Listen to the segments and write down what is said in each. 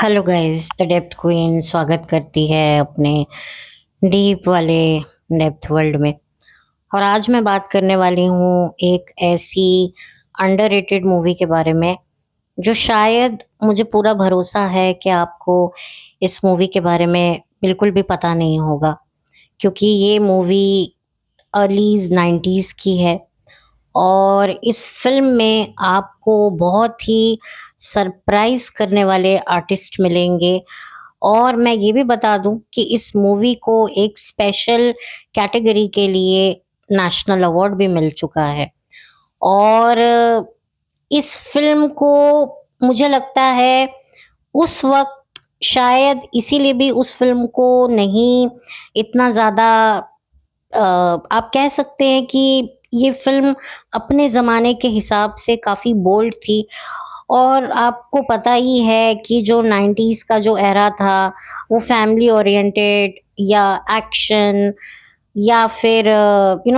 Hello guys, the depth queen स्वागत करती है अपने डीप वाले डेप्थ वर्ल्ड में। और आज मैं बात करने वाली हूँ एक ऐसी अंडररेटेड मूवी के बारे में जो शायद मुझे पूरा भरोसा है कि आपको इस मूवी के बारे में बिल्कुल भी पता नहीं होगा, क्योंकि ये मूवी अर्लीज 90s की है। और इस फिल्म में आपको बहुत ही सरप्राइज करने वाले आर्टिस्ट मिलेंगे। और मैं ये भी बता दूं कि इस मूवी को एक स्पेशल कैटेगरी के लिए नेशनल अवार्ड भी मिल चुका है। और इस फिल्म को मुझे लगता है उस वक्त शायद इसीलिए भी उस फिल्म को नहीं इतना ज़्यादा आप कह सकते हैं कि ये फ़िल्म अपने ज़माने के हिसाब से काफ़ी बोल्ड थी। और आपको पता ही है कि जो 90s का जो एरा था, वो फैमिली ओरिएंटेड या एक्शन या फिर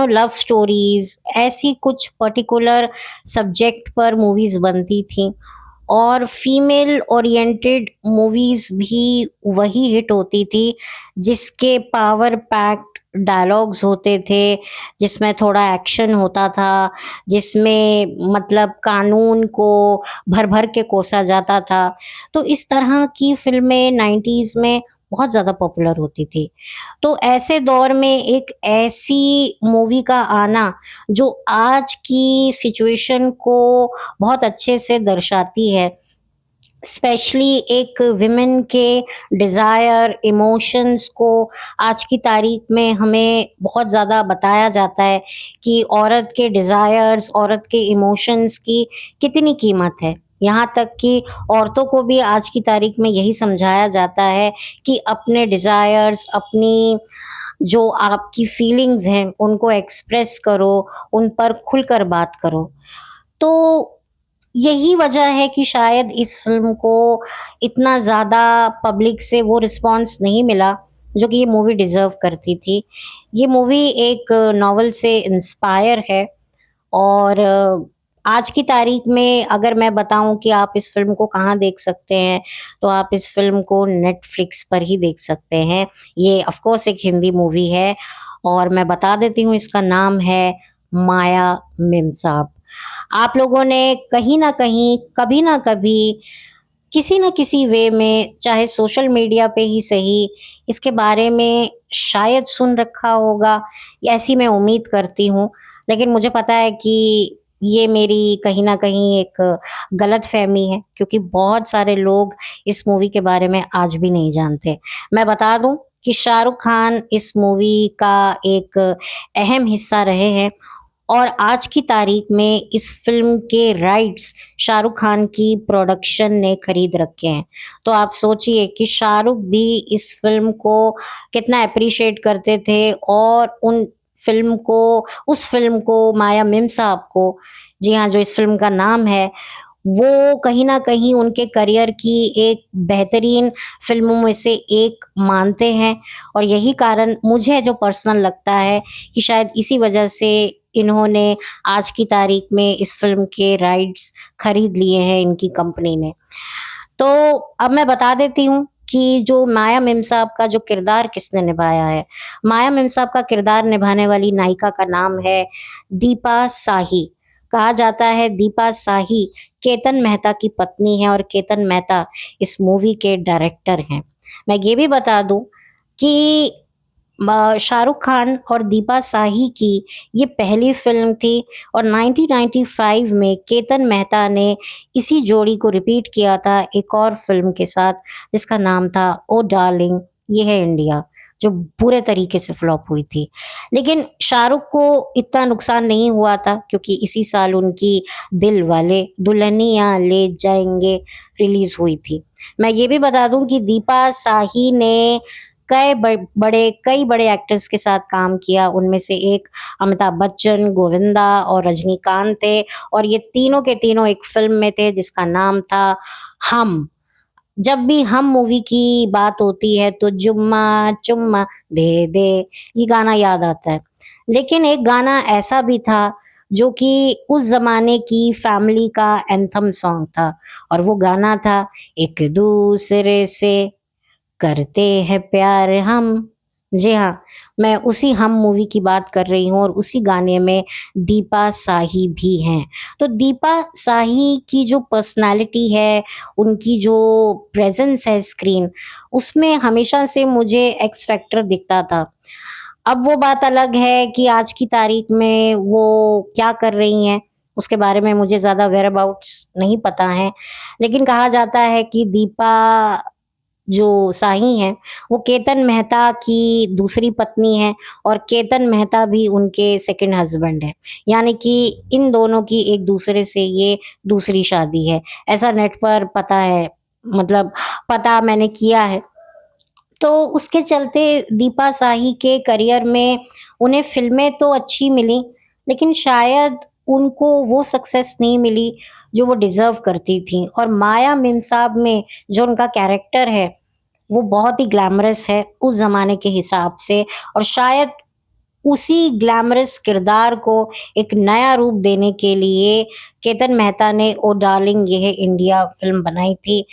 लव स्टोरीज़, ऐसी कुछ पर्टिकुलर सब्जेक्ट पर मूवीज़ बनती थीं। और फीमेल ओरिएंटेड मूवीज़ भी वही हिट होती थी, जिसके पावर पैक्ड डायलॉग्स होते थे, जिसमें थोड़ा एक्शन होता था, जिसमें मतलब कानून को भर-भर के कोसा जाता था। तो इस तरह की फ़िल्में 90s में बहुत ज़्यादा पॉपुलर होती थी। तो ऐसे दौर में एक ऐसी मूवी का आना जो आज की सिचुएशन को बहुत अच्छे से दर्शाती है, स्पेशली एक विमेन के डिज़ायर, इमोशंस को आज की तारीख में हमें बहुत ज़्यादा बताया जाता है कि औरत के डिज़ायर्स, औरत के इमोशंस की कितनी कीमत है। यहाँ तक कि औरतों को भी आज की तारीख में यही समझाया जाता है कि अपने डिज़ायर्स, अपनी जो आपकी फीलिंग्स हैं, उनको एक्सप्रेस करो, उन पर खुलकर बात करो। तो यही वजह है कि शायद इस फ़िल्म को इतना ज़्यादा पब्लिक से वो रिस्पॉन्स नहीं मिला, जो कि ये मूवी डिज़र्व करती थी। ये मूवी एक नॉवल से इंस्पायर है। और आज की तारीख में अगर मैं बताऊँ कि आप इस फ़िल्म को कहाँ देख सकते हैं, तो आप इस फ़िल्म को नेटफ्लिक्स पर ही देख सकते हैं। ये ऑफ़ कोर्स एक हिंदी मूवी है और मैं बता देती हूँ, इसका नाम है माया मेमसाब। आप लोगों ने कहीं न कहीं, कभी न कभी, किसी न किसी वे में, चाहे सोशल मीडिया पे ही सही, इसके बारे में शायद सुन रखा होगा, या ऐसी मैं उम्मीद करती हूँ। लेकिन मुझे पता है कि ये मेरी कहीं न कहीं एक गलतफ़हमी है, क्योंकि बहुत सारे लोग इस मूवी के बारे में आज भी नहीं जानते। मैं बता दूँ कि शाहरुख खान इस मूवी का एक अहम हिस्सा रहे हैं। और आज की तारीख में इस फ़िल्म के राइट्स शाहरुख खान की प्रोडक्शन ने खरीद रखे हैं। तो आप सोचिए कि शाहरुख भी इस फ़िल्म को कितना एप्रिशिएट करते थे, और उस फ़िल्म को, माया मिम साहब को, जी हाँ, जो इस फ़िल्म का नाम है, वो कहीं न कहीं उनके करियर की एक बेहतरीन फ़िल्मों में से एक मानते हैं। और यही कारण मुझे जो पर्सनल लगता है कि शायद इसी वजह से इन्होंने आज की तारीख में इस फ़िल्म के राइट्स खरीद लिए हैं इनकी कंपनी ने। तो अब मैं बता देती हूँ कि जो माया मिम साहब का जो किरदार किसने निभाया है। माया मिम साहब का किरदार निभाने वाली नायिका का नाम है दीपा साही। कहा जाता है दीपा साही केतन मेहता की पत्नी है, और केतन मेहता इस मूवी के डायरेक्टर हैं। मैं ये भी बता दूँ कि शाहरुख खान और दीपा साही की ये पहली फ़िल्म थी, और 1995 में केतन मेहता ने इसी जोड़ी को रिपीट किया था एक और फ़िल्म के साथ, जिसका नाम था ओ डार्लिंग ये है इंडिया, जो बुरे तरीके से फ्लॉप हुई थी। लेकिन शाहरुख को इतना नुकसान नहीं हुआ था, क्योंकि इसी साल उनकी दिल वाले दुल्हनिया ले जाएँगे रिलीज़ हुई थी। मैं ये भी बता दूँ कि दीपा साही ने कई बड़े एक्टर्स के साथ काम किया। उनमें से एक अमिताभ बच्चन, गोविंदा और रजनीकांत थे, और ये तीनों के तीनों एक फ़िल्म में थे जिसका नाम था हम। जब भी हम मूवी की बात होती है तो जुम्मा चुम्मा दे दे, ये गाना याद आता है। लेकिन एक गाना ऐसा भी था जो कि उस ज़माने की फैमिली का एंथम सॉन्ग था और वो गाना था, एक दूसरे से करते हैं प्यार हम। जी हाँ, मैं उसी हम मूवी की बात कर रही हूँ और उसी गाने में दीपा साही भी हैं। तो दीपा साही की जो पर्सनैलिटी है, उनकी जो प्रेज़ेंस है स्क्रीन, उसमें हमेशा से मुझे एक्स फैक्टर दिखता था। अब वो बात अलग है कि आज की तारीख में वो क्या कर रही हैं, उसके बारे में मुझे ज़्यादा वेयर अबाउट्स नहीं पता है। लेकिन कहा जाता है कि दीपा जो साही हैं, वो केतन मेहता की दूसरी पत्नी हैं और केतन मेहता भी उनके सेकंड हस्बैंड हैं। यानी कि इन दोनों की एक-दूसरे से ये दूसरी शादी है। ऐसा नेट पर पता है, मतलब पता मैंने किया है। तो उसके चलते दीपा साही के करियर में उन्हें फ़िल्में तो अच्छी मिली, लेकिन शायद उनको वो सक्सेस नहीं मिली जो वो डिज़र्व करती थीं। और माया मेमसाब में जो उनका कैरेक्टर है, वो बहुत ही ग्लैमरस है उस ज़माने के हिसाब से और शायद उसी ग्लैमरस किरदार को एक नया रूप देने के लिए केतन मेहता ने ओ डार्लिंग ये है इंडिया फ़िल्म बनाई थी।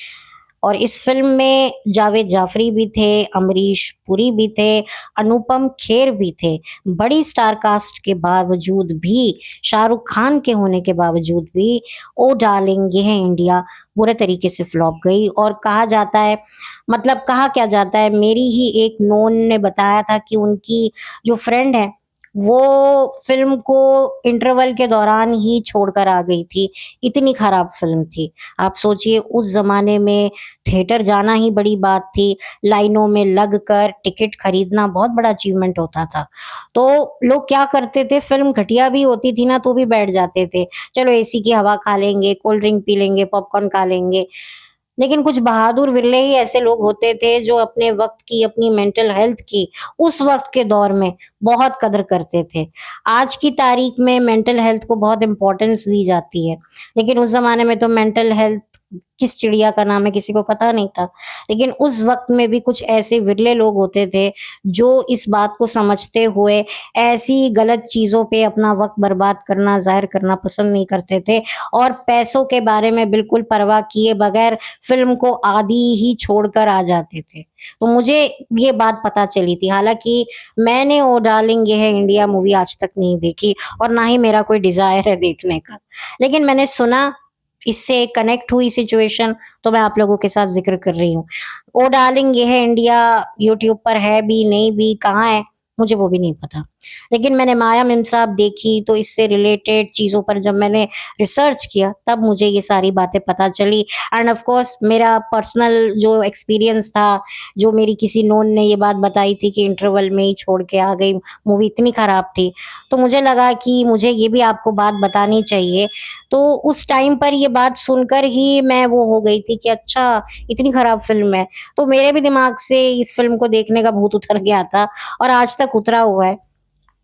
और इस फ़िल्म में जावेद जाफ़री भी थे, अमरीश पुरी भी थे, अनुपम खेर भी थे। बड़ी स्टार कास्ट के बावजूद भी, शाहरुख खान के होने के बावजूद भी ओ डार्लिंग ये है इंडिया बुरे तरीके से फ्लॉप गई और कहा जाता है, मतलब कहा क्या जाता है, मेरी ही एक नोन ने बताया था कि उनकी जो फ्रेंड है, वो फ़िल्म को इंटरवल के दौरान ही छोड़कर आ गई थी, इतनी खराब फ़िल्म थी। आप सोचिए उस ज़माने में थिएटर जाना ही बड़ी बात थी, लाइनों में लगकर टिकट खरीदना बहुत बड़ा अचीवमेंट होता था। तो लोग क्या करते थे, फ़िल्म घटिया भी होती थी ना तो भी बैठ जाते थे। चलो एसी की हवा खा लेंगे, कोल्ड ड्रिंक पी लेंगे, पॉपकॉर्न खा लेंगे। लेकिन कुछ बहादुर विरले ही ऐसे लोग होते थे जो अपने वक़्त की, अपनी मेंटल हेल्थ की उस वक़्त के दौर में बहुत कदर करते थे। आज की तारीख में मेंटल हेल्थ को बहुत इम्पोर्टेंस दी जाती है, लेकिन उस ज़माने में तो मेंटल हेल्थ किस चिड़िया का नाम है किसी को पता नहीं था। लेकिन उस वक़्त में भी कुछ ऐसे विरले लोग होते थे जो इस बात को समझते हुए ऐसी गलत चीज़ों पे अपना वक़्त बर्बाद करना, ज़ाहिर करना पसंद नहीं करते थे और पैसों के बारे में बिल्कुल परवाह किए बगैर फ़िल्म को आधी ही छोड़कर आ जाते थे। तो मुझे ये बात पता चली थी, हालाँकि मैंने ओ डार्लिंग ये है इंडिया मूवी आज तक नहीं देखी और ना ही मेरा कोई डिज़ायर है देखने का। लेकिन मैंने सुना, इससे कनेक्ट हुई सिचुएशन, तो मैं आप लोगों के साथ ज़िक्र कर रही हूँ। ओ डार्लिंग ये है इंडिया यूट्यूब पर है भी, नहीं भी, कहाँ है? मुझे वो भी नहीं पता। लेकिन मैंने माया मेमसाब देखी तो इससे रिलेटेड चीज़ों पर जब मैंने रिसर्च किया, तब मुझे ये सारी बातें पता चली एंड ऑफ कोर्स मेरा पर्सनल जो एक्सपीरियंस था, जो मेरी किसी नोन ने ये बात बताई थी कि इंटरवल में ही छोड़ के आ गई, मूवी इतनी खराब थी। तो मुझे लगा कि मुझे ये भी आपको बात बतानी चाहिए। तो उस टाइम पर ये बात सुनकर ही मैं वो हो गई थी कि अच्छा, इतनी खराब फ़िल्म है। तो मेरे भी दिमाग से इस फ़िल्म को देखने का भूत उतर गया था और आज तक उतरा हुआ है।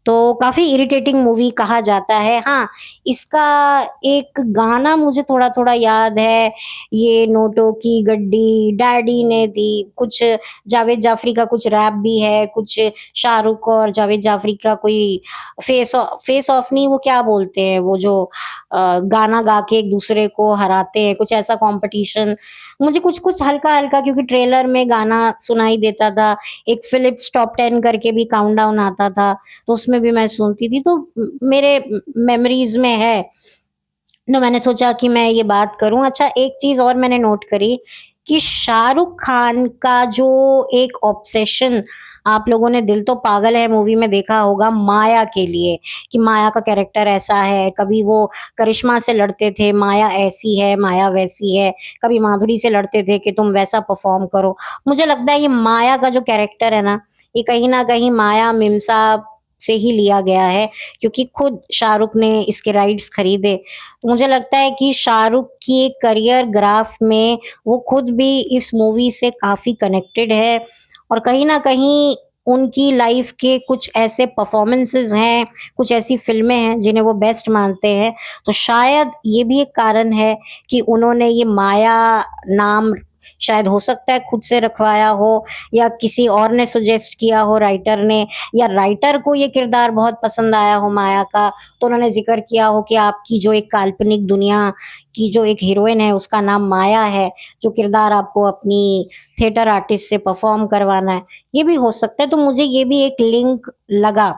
तो काफ़ी इरिटेटिंग मूवी कहा जाता है। हाँ, इसका एक गाना मुझे थोड़ा-थोड़ा याद है, ये नोटों की गड्डी डैडी ने दी, कुछ जावेद जाफ़री का कुछ रैप भी है, कुछ शाहरुख और जावेद जाफ़री का कोई फेस ऑफ नहीं, वो क्या बोलते हैं, वो जो गाना गा के एक-दूसरे को हराते हैं, कुछ ऐसा कॉम्पिटिशन। मुझे कुछ-कुछ हल्का-हल्का क्योंकि ट्रेलर में गाना सुनाई देता था, एक फ़िलिप्स टॉप 10 करके भी काउंटडाउन आता था। तो उसमें भी मैं सुनती थी तो मेरे मेमोरीज़ में है। तो मैंने सोचा कि मैं ये बात करूँ। अच्छा, एक चीज़ और मैंने नोट करी कि शाहरुख खान का जो एक ऑब्सेशन, आप लोगों ने दिल तो पागल है मूवी में देखा होगा माया के लिए, कि माया का कैरेक्टर ऐसा है, कभी वो करिश्मा से लड़ते थे, माया ऐसी है, माया वैसी है, कभी माधुरी से लड़ते थे कि तुम वैसा परफ़ॉर्म करो। मुझे लगता है ये माया का जो कैरेक्टर है ना, ये कहीं न कहीं माया मिर्ज़ा से ही लिया गया है, क्योंकि खुद शाहरुख ने इसके राइट्स खरीदे। तो मुझे लगता है कि शाहरुख की करियर ग्राफ में वो खुद भी इस मूवी से काफ़ी कनेक्टेड है और कहीं न कहीं उनकी लाइफ़ के कुछ ऐसे परफ़ॉर्मेंसेज़ हैं, कुछ ऐसी फ़िल्में हैं जिन्हें वो बेस्ट मानते हैं। तो शायद ये भी एक कारण है कि उन्होंने ये माया नाम शायद हो सकता है खुद से रखवाया हो या किसी और ने सजेस्ट किया हो राइटर ने, या राइटर को ये किरदार बहुत पसंद आया हो माया का, तो उन्होंने ज़िक्र किया हो कि आपकी जो एक काल्पनिक दुनिया की जो एक हीरोइन है उसका नाम माया है, जो किरदार आपको अपनी थिएटर आर्टिस्ट से परफ़ॉर्म करवाना है। ये भी हो सकता है, तो मुझे ये भी एक लिंक लगा।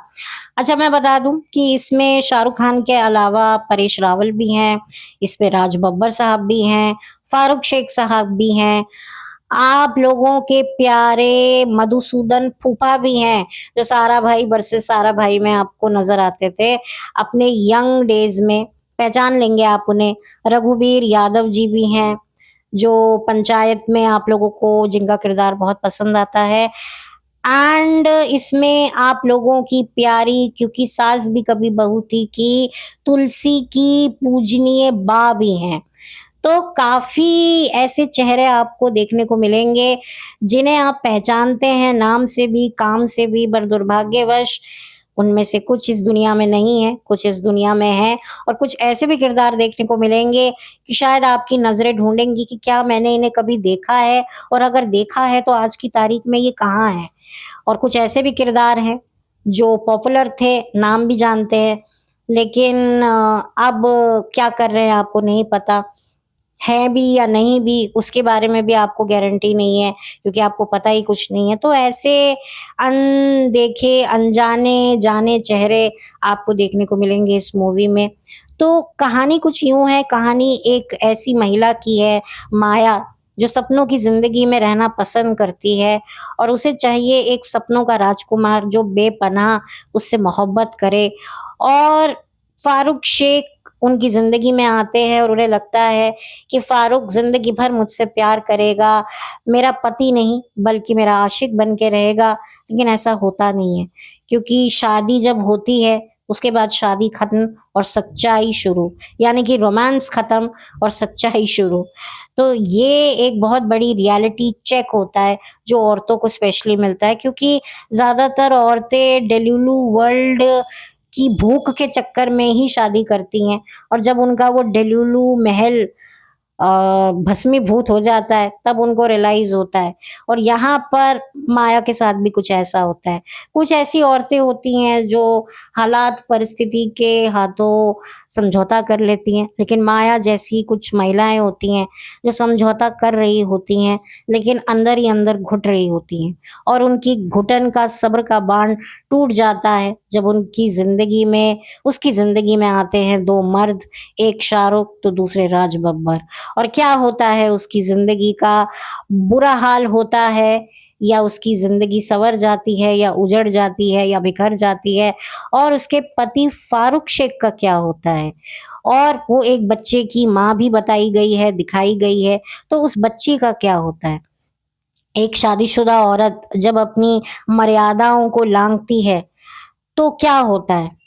अच्छा, मैं बता दूँ कि इसमें शाहरुख खान के अलावा परेश रावल भी हैं, इसमें राज बब्बर साहब भी हैं, फारूक शेख साहब भी हैं, आप लोगों के प्यारे मधुसूदन फूफा भी हैं, जो सारा भाई वर्सेस सारा भाई में आपको नज़र आते थे अपने यंग डेज़ में, पहचान लेंगे आप उन्हें। रघुवीर यादव जी भी हैं, जो पंचायत में आप लोगों को जिनका किरदार बहुत पसंद आता है। एंड इसमें आप लोगों की प्यारी, क्योंकि सास भी कभी बहू थी, की तुलसी की पूजनीय बा भी हैं। तो काफ़ी ऐसे चेहरे आपको देखने को मिलेंगे, जिन्हें आप पहचानते हैं नाम से भी, काम से भी, पर दुर्भाग्यवश उनमें से कुछ इस दुनिया में नहीं है, कुछ इस दुनिया में हैं, और कुछ ऐसे भी किरदार देखने को मिलेंगे कि शायद आपकी नज़रें ढूँढेंगी कि क्या मैंने इन्हें कभी देखा है, और अगर देखा है तो आज की तारीख में ये कहाँ हैं? और कुछ ऐसे भी किरदार हैं जो पॉपुलर थे, नाम भी जानते हैं, लेकिन अब क्या कर रहे हैं आपको नहीं पता। हैं भी या नहीं भी, उसके बारे में भी आपको गारंटी नहीं है, क्योंकि आपको पता ही कुछ नहीं है। तो ऐसे अनदेखे, अनजाने जाने चेहरे आपको देखने को मिलेंगे इस मूवी में। तो कहानी कुछ यूँ है, कहानी एक ऐसी महिला की है, माया, जो सपनों की ज़िंदगी में रहना पसंद करती है, और उसे चाहिए एक सपनों का राजकुमार जो बेपनाह उससे मोहब्बत करे। और फारूक शेख उनकी ज़िंदगी में आते हैं और उन्हें लगता है कि फारूक ज़िंदगी भर मुझसे प्यार करेगा, मेरा पति नहीं बल्कि मेरा आशिक बन के रहेगा, लेकिन ऐसा होता नहीं है, क्योंकि शादी जब होती है, उसके बाद शादी खत्म और सच्चाई शुरू, यानी कि रोमांस खत्म और सच्चाई शुरू। तो ये एक बहुत बड़ी रियलिटी चेक होता है, जो औरतों को स्पेशली मिलता है, क्योंकि ज़्यादातर औरतें डेल्यूलू वर्ल्ड की भूख के चक्कर में ही शादी करती हैं, और जब उनका वो डेल्यूलू महल अ, भस्मीभूत हो जाता है, तब उनको रियलाइज़ होता है। और यहाँ पर माया के साथ भी कुछ ऐसा होता है। कुछ ऐसी औरतें होती हैं जो हालात, परिस्थिति के हाथों समझौता कर लेती हैं, लेकिन माया जैसी कुछ महिलाएँ होती हैं, जो समझौता कर रही होती हैं, लेकिन अंदर ही अंदर घुट रही होती हैं, और उनकी घुटन का, सब्र का बाँध टूट जाता है, जब उनकी ज़िंदगी में, उसकी ज़िंदगी में आते हैं 2 मर्द, एक शाहरुख तो दूसरे राज बब्बर। और क्या होता है, उसकी ज़िंदगी का बुरा हाल होता है, या उसकी ज़िंदगी सँवर जाती है, या उजड़ जाती है, या बिखर जाती है, और उसके पति फारूक शेख का क्या होता है, और वो एक बच्चे की माँ भी बताई गई है, दिखाई गई है, तो उस बच्ची का क्या होता है। एक शादीशुदा औरत जब अपनी मर्यादाओं को लाँघती है, तो क्या होता है?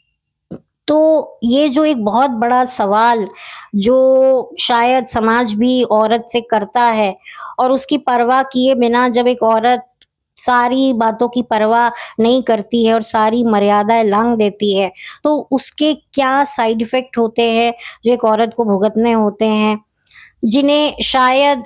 तो ये जो एक बहुत बड़ा सवाल, जो शायद समाज भी औरत से करता है, और उसकी परवाह किए बिना जब एक औरत सारी बातों की परवाह नहीं करती है और सारी मर्यादाएँ लाँघ देती है, तो उसके क्या साइड इफ़ेक्ट होते हैं, जो एक औरत को भुगतने होते हैं, जिन्हें शायद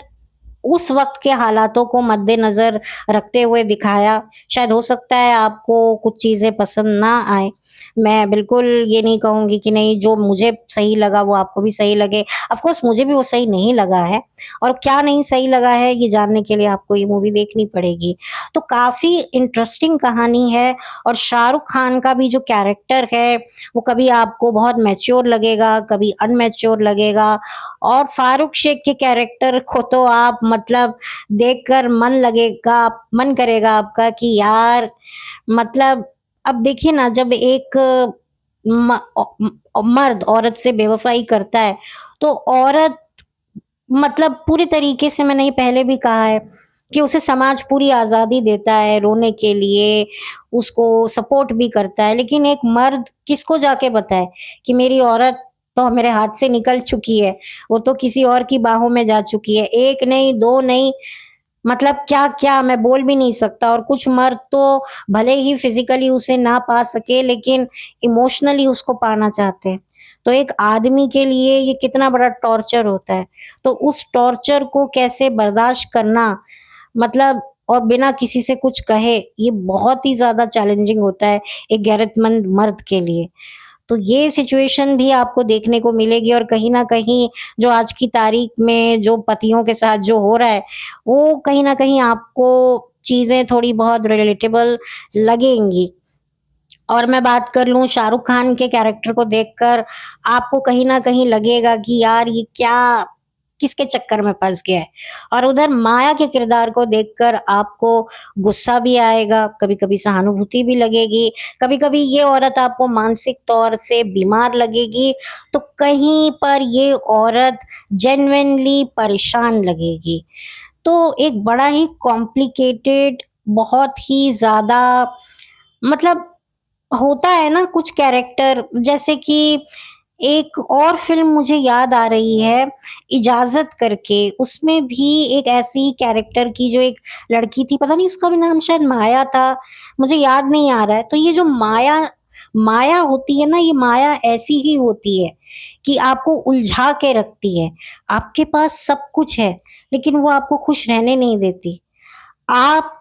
उस वक़्त के हालातों को मद्देनज़र रखते हुए दिखाया। शायद हो सकता है आपको कुछ चीज़ें पसंद ना आएँ। मैं बिल्कुल ये नहीं कहूँगी कि नहीं, जो मुझे सही लगा वो आपको भी सही लगे। ऑफ़ कोर्स मुझे भी वो सही नहीं लगा है, और क्या नहीं सही लगा है ये जानने के लिए आपको ये मूवी देखनी पड़ेगी। तो काफ़ी इंटरेस्टिंग कहानी है, और शाहरुख खान का भी जो कैरेक्टर है, वो कभी आपको बहुत मैच्योर लगेगा, कभी अनमैच्योर लगेगा, और फारूक शेख के कैरेक्टर को तो आप मतलब देखकर मन करेगा आपका कि यार, मतलब अब देखिए ना, जब एक मर्द औरत से बेवफ़ाई करता है, तो औरत मतलब पूरी तरीके से, मैंने ये पहले भी कहा है कि उसे समाज पूरी आज़ादी देता है रोने के लिए, उसको सपोर्ट भी करता है, लेकिन एक मर्द किसको जाके बताए कि मेरी औरत तो मेरे हाथ से निकल चुकी है, वो तो किसी और की बाहों में जा चुकी है। 1 नहीं, 2 नहीं, मतलब क्या-क्या मैं बोल भी नहीं सकता। और कुछ मर्द तो भले ही फिज़िकली उसे ना पा सके, लेकिन इमोशनली उसको पाना चाहते हैं। तो एक आदमी के लिए ये कितना बड़ा टॉर्चर होता है। तो उस टॉर्चर को कैसे बर्दाश्त करना, मतलब, और बिना किसी से कुछ कहे, ये बहुत ही ज़्यादा चैलेंजिंग होता है एक गैरतमंद मर्द के लिए। तो ये सिचुएशन भी आपको देखने को मिलेगी, और कहीं न कहीं जो आज की तारीख में जो पतियों के साथ जो हो रहा है, वो कहीं न कहीं आपको चीज़ें थोड़ी बहुत रिलेटेबल लगेंगी। और मैं बात कर लूँ शाहरुख खान के कैरेक्टर को देखकर, आपको कहीं न कहीं लगेगा कि यार ये क्या, किसके चक्कर में फँस गया है। और उधर माया के किरदार को देखकर आपको गुस्सा भी आएगा, कभी-कभी सहानुभूति भी लगेगी, कभी-कभी ये औरत आपको मानसिक तौर से बीमार लगेगी, तो कहीं पर ये औरत जेन्युइनली परेशान लगेगी। तो एक बड़ा ही कॉम्प्लिकेटेड, बहुत ही ज़्यादा, मतलब, होता है ना कुछ कैरेक्टर, जैसे कि एक और फ़िल्म मुझे याद आ रही है, इजाज़त करके, उसमें भी एक ऐसी ही कैरेक्टर की जो एक लड़की थी, पता नहीं उसका भी नाम शायद माया था, मुझे याद नहीं आ रहा है। तो ये जो माया माया होती है ना, ये माया ऐसी ही होती है कि आपको उलझा के रखती है। आपके पास सब कुछ है, लेकिन वो आपको खुश रहने नहीं देती। आप,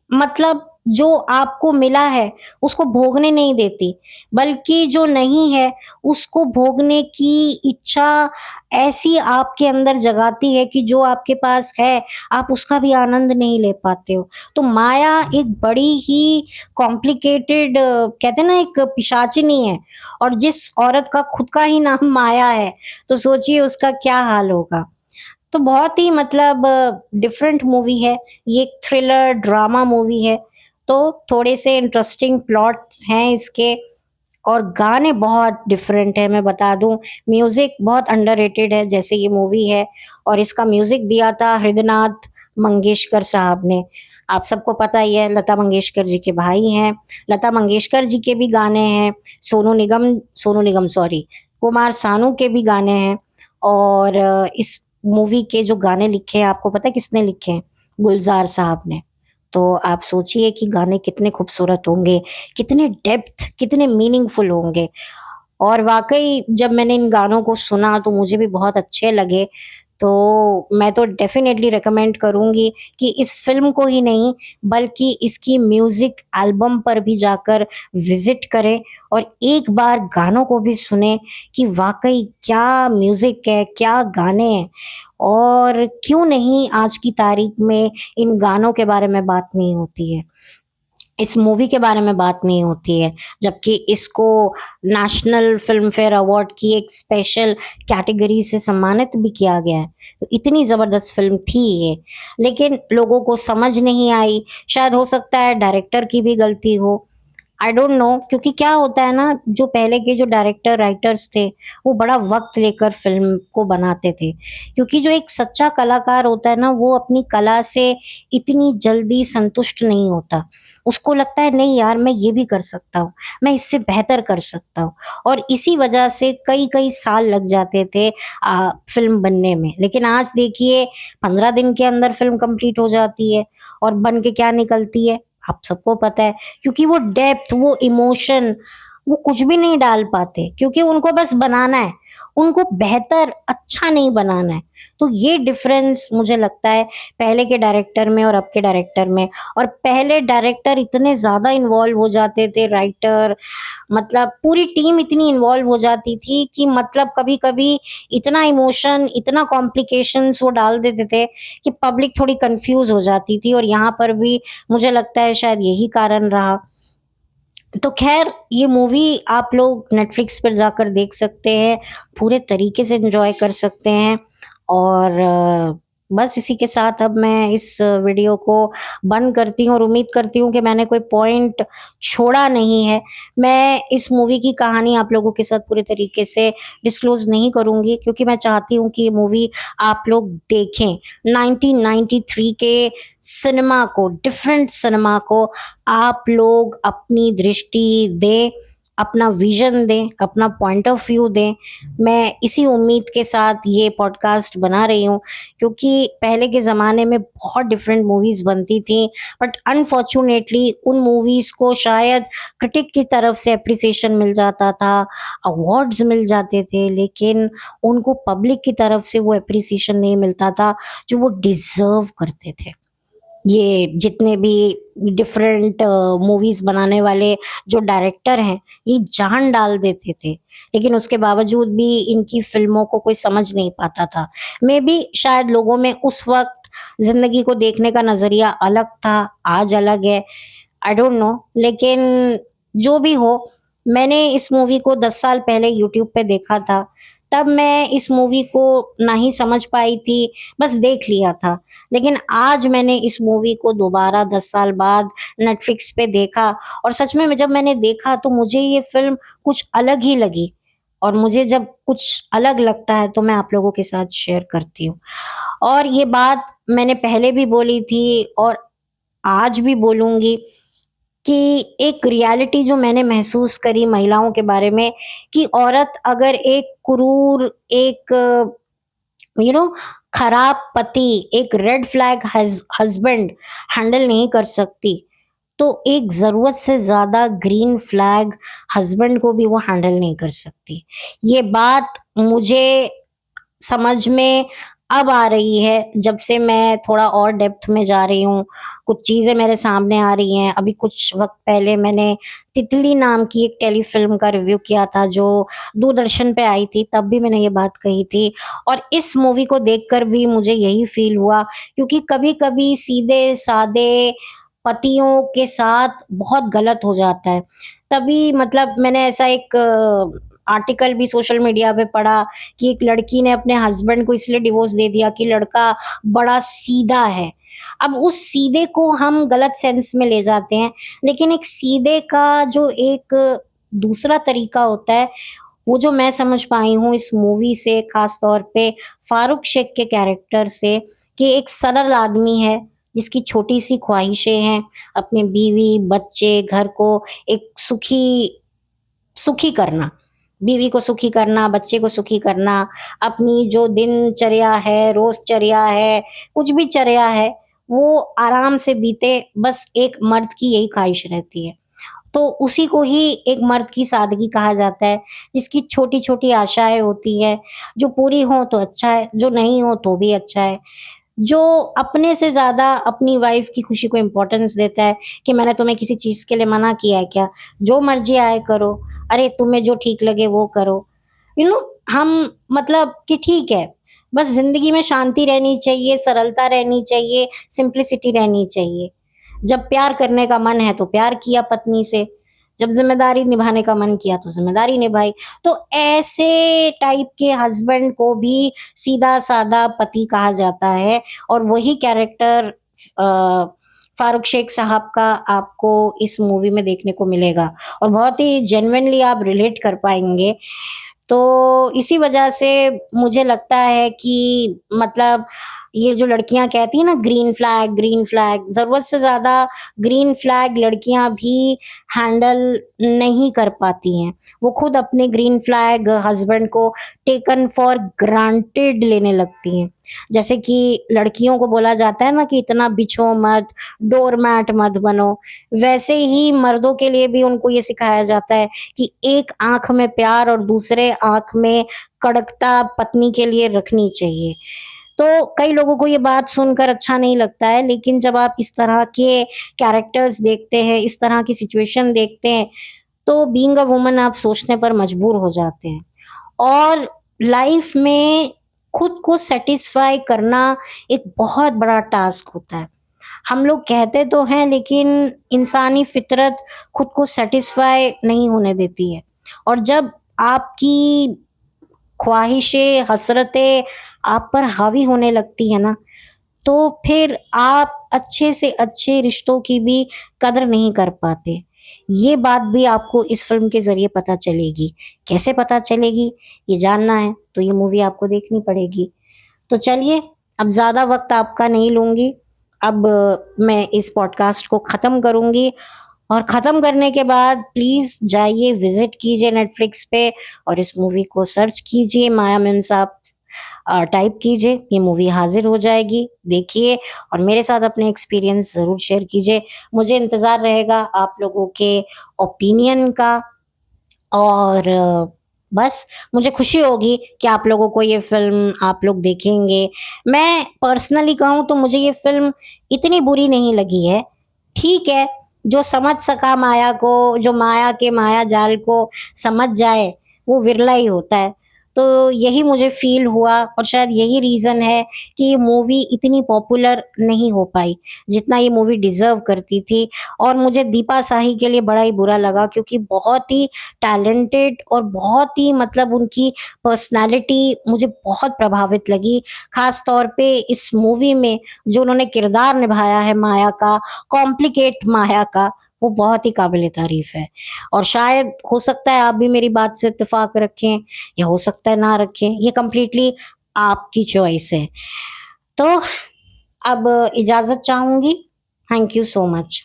मतलब, जो आपको मिला है, उसको भोगने नहीं देती, बल्कि जो नहीं है, उसको भोगने की इच्छा ऐसी आपके अंदर जगाती है कि जो आपके पास है, आप उसका भी आनंद नहीं ले पाते हो। तो माया एक बड़ी ही कॉम्प्लिकेटेड, कहते हैं ना, एक पिशाचिनी है, और जिस औरत का खुद का ही नाम माया है, तो सोचिए उसका क्या हाल होगा। तो बहुत ही, मतलब, डिफरेंट मूवी है। ये एक थ्रिलर ड्रामा मूवी है, तो थोड़े से इंटरेस्टिंग प्लॉट्स हैं इसके, और गाने बहुत डिफरेंट हैं, मैं बता दूँ। म्यूज़िक बहुत अंडररेटेड है, जैसे ये मूवी है, और इसका म्यूज़िक दिया था हृदयनाथ मंगेशकर साहब ने। आप सबको पता ही है, लता मंगेशकर जी के भाई हैं। लता मंगेशकर जी के भी गाने हैं, सोनू निगम सॉरी, कुमार सानू के भी गाने हैं, और इस मूवी के जो गाने लिखे हैं, आपको पता है किसने लिखे हैं? गुलज़ार साहब ने। तो आप सोचिए कि गाने कितने खूबसूरत होंगे, कितने डेप्थ, कितने मीनिंगफुल होंगे। और वाक़ई जब मैंने इन गानों को सुना तो मुझे भी बहुत अच्छे लगे। तो मैं तो डेफ़िनेटली रिकमेंड करूँगी कि इस फ़िल्म को ही नहीं, बल्कि इसकी म्यूज़िक एल्बम पर भी जाकर विज़िट करें, और एक बार गानों को भी सुनें कि वाक़ई क्या म्यूज़िक है, क्या गाने हैं। और क्यों नहीं आज की तारीख में इन गानों के बारे में बात नहीं होती है। इस मूवी के बारे में बात नहीं होती है, जबकि इसको नेशनल फ़िल्म फेयर अवार्ड की एक स्पेशल कैटेगरी से सम्मानित भी किया गया है। तो इतनी ज़बरदस्त फ़िल्म थी ये, लेकिन लोगों को समझ नहीं आई। शायद हो सकता है डायरेक्टर की भी गलती हो, आई डोंट नो, क्योंकि क्या होता है ना, जो पहले के जो डायरेक्टर राइटर्स थे, वो बड़ा वक़्त लेकर फ़िल्म को बनाते थे। क्योंकि जो एक सच्चा कलाकार होता है ना, वो अपनी कला से इतनी जल्दी संतुष्ट नहीं होता। उसको लगता है नहीं यार, मैं ये भी कर सकता हूँ, मैं इससे बेहतर कर सकता हूँ, और इसी वजह से कई-कई साल लग जाते थे फ़िल्म बनने में। लेकिन आज देखिए 15 दिन के अंदर फ़िल्म कंप्लीट हो जाती है, और बन के क्या निकलती है, आप सबको पता है। क्योंकि वो डेप्थ, वो इमोशन, वो कुछ भी नहीं डाल पाते, क्योंकि उनको बस बनाना है, उनको बेहतर, अच्छा नहीं बनाना है। तो ये डिफ़रेंस मुझे लगता है पहले के डायरेक्टर में और अब के डायरेक्टर में। और पहले डायरेक्टर इतने ज़्यादा इन्वॉल्व हो जाते थे, राइटर, मतलब पूरी टीम इतनी इन्वॉल्व हो जाती थी कि मतलब कभी-कभी इतना इमोशन, इतना कॉम्प्लिकेशंस वो डाल देते थे कि पब्लिक थोड़ी कन्फ्यूज़ हो जाती थी, और यहाँ पर भी मुझे लगता है शायद यही कारण रहा। तो ख़ैर ये मूवी आप लोग नेटफ्लिक्स पर जाकर देख सकते हैं, पूरे तरीके से एन्जॉय कर सकते हैं। और बस इसी के साथ अब मैं इस वीडियो को बंद करती हूँ, और उम्मीद करती हूँ कि मैंने कोई पॉइंट छोड़ा नहीं है। मैं इस मूवी की कहानी आप लोगों के साथ पूरे तरीके से डिस्क्लोज़ नहीं करूँगी, क्योंकि मैं चाहती हूँ कि ये मूवी आप लोग देखें। 1993 के सिनेमा को, डिफरेंट सिनेमा को आप लोग अपनी दृष्टि दें, अपना विज़न दें, अपना पॉइंट ऑफ व्यू दें। मैं इसी उम्मीद के साथ ये पॉडकास्ट बना रही हूँ, क्योंकि पहले के ज़माने में बहुत डिफरेंट मूवीज़ बनती थीं, बट अनफॉर्च्यूनेटली उन मूवीज़ को शायद क्रिटिक की तरफ से एप्रिसिएशन मिल जाता था, अवार्ड्स मिल जाते थे, लेकिन उनको पब्लिक की तरफ से वो एप्रिसिएशन नहीं मिलता था, जो वो डिज़र्व करते थे। ये जितने भी डिफरेंट मूवीज़ बनाने वाले जो डायरेक्टर हैं, ये जान डाल देते थे, लेकिन उसके बावजूद भी इनकी फ़िल्मों को कोई समझ नहीं पाता था। मेबी शायद लोगों में उस वक़्त ज़िंदगी को देखने का नज़रिया अलग था, आज अलग है, आई डोंट नो। लेकिन जो भी हो, मैंने इस मूवी को 10 साल पहले यूट्यूब पे देखा था। तब मैं इस मूवी को ना ही समझ पाई थी, बस देख लिया था। लेकिन आज मैंने इस मूवी को दोबारा 10 साल बाद नेटफ्लिक्स पे देखा, और सच में जब मैंने देखा तो मुझे ये फ़िल्म कुछ अलग ही लगी, और मुझे जब कुछ अलग लगता है तो मैं आप लोगों के साथ शेयर करती हूँ। और ये बात मैंने पहले भी बोली थी और आज भी बोलूँगी कि एक रियलिटी जो मैंने महसूस करी महिलाओं के बारे में, कि औरत अगर एक क्रूर, एक खराब पति, एक रेड फ्लैग हस्बैंड हैंडल नहीं कर सकती, तो एक ज़रूरत से ज़्यादा ग्रीन फ्लैग हस्बैंड को भी वो हैंडल नहीं कर सकती। ये बात मुझे समझ में अब आ रही है, जब से मैं थोड़ा और डेप्थ में जा रही हूँ, कुछ चीज़ें मेरे सामने आ रही हैं। अभी कुछ वक़्त पहले मैंने तितली नाम की एक टेलीफ़िल्म का रिव्यू किया था, जो दूरदर्शन पे आई थी, तब भी मैंने ये बात कही थी, और इस मूवी को देखकर भी मुझे यही फ़ील हुआ, क्योंकि कभी-कभी सीधे-सादे पतियों के साथ बहुत गलत हो जाता है। तभी मतलब मैंने ऐसा एक आर्टिकल भी सोशल मीडिया पे पढ़ा कि एक लड़की ने अपने हस्बैंड को इसलिए डिवोर्स दे दिया कि लड़का बड़ा सीधा है। अब उस सीधे को हम गलत सेंस में ले जाते हैं, लेकिन एक सीधे का जो एक दूसरा तरीका होता है, वो जो मैं समझ पाई हूँ इस मूवी से, ख़ास तौर पे फारूक शेख के कैरेक्टर से, कि एक सरल आदमी है, जिसकी छोटी-सी ख्वाहिशें हैं, अपनी बीवी, बच्चे, घर को एक सुखी सुखी करना, बीवी को सुखी करना, बच्चे को सुखी करना, अपनी जो दिनचर्या है, रोज़चर्या है, कुछ भी चर्या है, वो आराम से बीते, बस एक मर्द की यही ख़्वाहिश रहती है। तो उसी को ही एक मर्द की सादगी कहा जाता है, जिसकी छोटी-छोटी आशाएँ होती हैं, जो पूरी हों तो अच्छा है, जो नहीं हो तो भी अच्छा है। जो अपने से ज़्यादा अपनी वाइफ़ की खुशी को इम्पोर्टेंस देता है, कि मैंने तुम्हें किसी चीज़ के लिए मना किया है क्या? जो मर्ज़ी आए करो, अरे तुम्हें जो ठीक लगे वो करो। हम मतलब कि ठीक है, बस ज़िंदगी में शांति रहनी चाहिए, सरलता रहनी चाहिए, सिम्प्लिसिटी रहनी चाहिए। जब प्यार करने का मन है तो प्यार किया पत्नी से, जब ज़िम्मेदारी निभाने का मन किया तो ज़िम्मेदारी निभाई। तो ऐसे टाइप के हस्बैंड को भी सीधा-साधा पति कहा जाता है, और वही कैरेक्टर अ, फारूक शेख साहब का आपको इस मूवी में देखने को मिलेगा, और बहुत ही जेन्युइनली आप रिलेट कर पाएँगे। तो इसी वजह से मुझे लगता है कि मतलब ये जो लड़कियाँ कहती हैं ना, ग्रीन फ्लैग, ज़रूरत से ज़्यादा ग्रीन फ्लैग लड़कियाँ भी हैंडल नहीं कर पाती हैं। वो खुद अपने ग्रीन फ्लैग हस्बैंड को टेकन फॉर ग्रांटेड लेने लगती हैं। जैसे कि लड़कियों को बोला जाता है ना कि इतना बिछो मत, डोरमैट मत बनो, वैसे ही मर्दों के लिए भी उनको ये सिखाया जाता है कि एक आँख में प्यार और दूसरे आँख में कड़कता पत्नी के लिए रखनी चाहिए। तो कई लोगों को ये बात सुनकर अच्छा नहीं लगता है, लेकिन जब आप इस तरह के कैरेक्टर्स देखते हैं, इस तरह की सिचुएशन देखते हैं, तो बीइंग अ वुमन आप सोचने पर मजबूर हो जाते हैं। और लाइफ में खुद को सैटिस्फाई करना एक बहुत बड़ा टास्क होता है। हम लोग कहते तो हैं, लेकिन इंसानी फितरत खुद को सैटिस्फाई नहीं होने देती है, और जब आपकी ख्वाहिशें, हसरतें आप पर हावी होने लगती है ना, तो फिर आप अच्छे से अच्छे रिश्तों की भी कदर नहीं कर पाते। ये बात भी आपको इस फ़िल्म के ज़रिए पता चलेगी। कैसे पता चलेगी? ये जानना है तो ये मूवी आपको देखनी पड़ेगी। तो चलिए, अब ज़्यादा वक़्त आपका नहीं लूँगी। अब मैं इस पॉडकास्ट को ख़त्म करूँगी, और ख़त्म करने के बाद प्लीज़ जाइए विज़िट कीजिए नेटफ्लिक्स पे और इस मूवी को सर्च कीजिए, माया मिन्साप टाइप कीजिए, ये मूवी हाज़िर हो जाएगी, देखिए और मेरे साथ अपने एक्सपीरियंस ज़रूर शेयर कीजिए। मुझे इंतज़ार रहेगा आप लोगों के ओपिनियन का और बस मुझे खुशी होगी कि आप लोगों को ये फ़िल्म आप लोग देखेंगे। मैं पर्सनली कहूँ तो मुझे ये फ़िल्म इतनी बुरी नहीं लगी है। ठीक है, जो समझ सका माया को, जो माया के मायाजाल को समझ जाए, वो विरला ही होता है। तो यही मुझे फ़ील हुआ और शायद यही रीज़न है कि ये मूवी इतनी पॉपुलर नहीं हो पाई, जितना ये मूवी डिज़र्व करती थी और मुझे दीपा साही के लिए बड़ा ही बुरा लगा क्योंकि बहुत ही टैलेंटेड और बहुत ही मतलब उनकी पर्सनैलिटी मुझे बहुत प्रभावित लगी। ख़ास तौर पे इस मूवी में जो उन्होंने किरदार निभाया है माया का, कॉम्प्लिकेट माया का, वो बहुत ही काबिल-ए-तारीफ़ है। और शायद हो सकता है आप भी मेरी बात से इत्तेफ़ाक रखें या हो सकता है ना रखें, ये कंप्लीटली आपकी चॉइस है। तो अब इजाज़त चाहूँगी। Thank you so much.